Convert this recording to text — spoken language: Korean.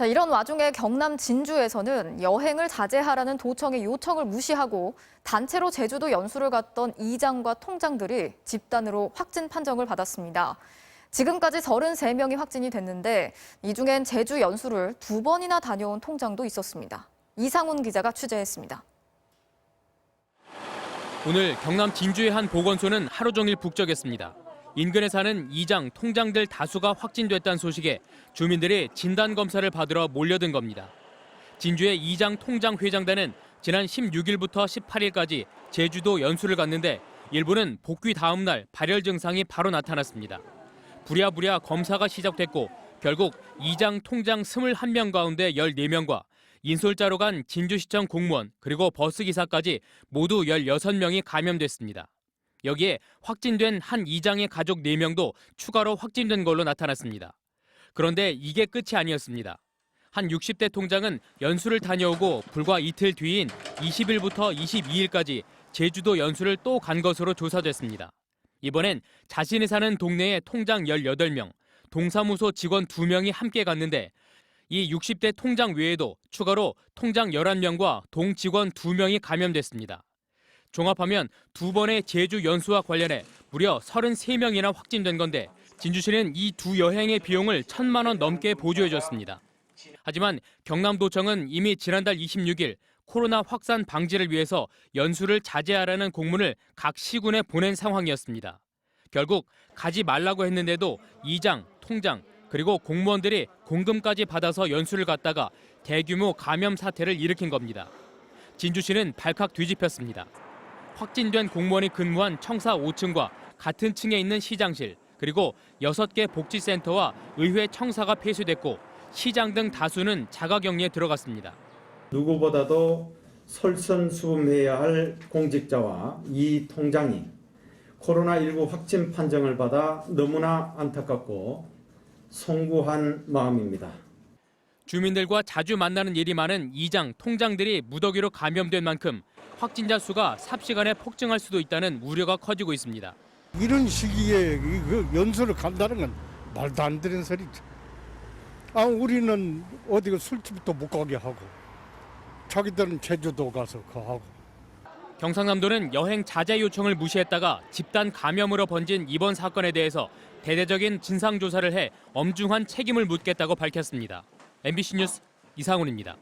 자, 이런 와중에 경남 진주에서는 여행을 자제하라는 도청의 요청을 무시하고 단체로 제주도 연수를 갔던 이장과 통장들이 집단으로 확진 판정을 받았습니다. 지금까지 33명이 확진이 됐는데 이 중엔 제주 연수를 2번이나 다녀온 통장도 있었습니다. 이상훈 기자가 취재했습니다. 오늘 경남 진주의 한 보건소는 하루 종일 북적였습니다. 인근에 사는 이장, 통장들 다수가 확진됐다는 소식에 주민들이 진단검사를 받으러 몰려든 겁니다. 진주의 이장 통장 회장단은 지난 16일부터 18일까지 제주도 연수를 갔는데 일부는 복귀 다음 날 발열 증상이 바로 나타났습니다. 부랴부랴 검사가 시작됐고 결국 이장, 통장 21명 가운데 14명과 인솔자로 간 진주시청 공무원 그리고 버스기사까지 모두 16명이 감염됐습니다. 여기에 확진된 한 이장의 가족 4명도 추가로 확진된 걸로 나타났습니다. 그런데 이게 끝이 아니었습니다. 한 60대 통장은 연수를 다녀오고 불과 이틀 뒤인 20일부터 22일까지 제주도 연수를 또 간 것으로 조사됐습니다. 이번엔 자신이 사는 동네에 통장 18명, 동사무소 직원 2명이 함께 갔는데 이 60대 통장 외에도 추가로 통장 11명과 동직원 2명이 감염됐습니다. 종합하면 2번의 제주 연수와 관련해 무려 33명이나 확진된 건데 진주시는 이 두 여행의 비용을 1,000만 원 넘게 보조해줬습니다. 하지만 경남도청은 이미 지난달 26일 코로나 확산 방지를 위해서 연수를 자제하라는 공문을 각 시군에 보낸 상황이었습니다. 결국 가지 말라고 했는데도 이장, 통장, 그리고 공무원들이 공금까지 받아서 연수를 갔다가 대규모 감염 사태를 일으킨 겁니다. 진주시는 발칵 뒤집혔습니다. 확진된 공무원이 근무한 청사 5층과 같은 층에 있는 시장실, 그리고 6개 복지센터와 의회 청사가 폐쇄됐고 시장 등 다수는 자가격리에 들어갔습니다. 누구보다도 솔선수범해야 할 공직자와 이 통장이 코로나19 확진 판정을 받아 너무나 안타깝고 송구한 마음입니다. 주민들과 자주 만나는 일이 많은 이장, 통장들이 무더기로 감염된 만큼 확진자 수가 삽시간에 폭증할 수도 있다는 우려가 커지고 있습니다. 이런 시기에 연수를 간다는 건 말도 안 되는 소리죠. 우리는 어디 술집도 못 가게 하고 자기들은 제주도 가서 하고. 경상남도는 여행 자제 요청을 무시했다가 집단 감염으로 번진 이번 사건에 대해서 대대적인 진상조사를 해 엄중한 책임을 묻겠다고 밝혔습니다. MBC 뉴스 이상훈입니다.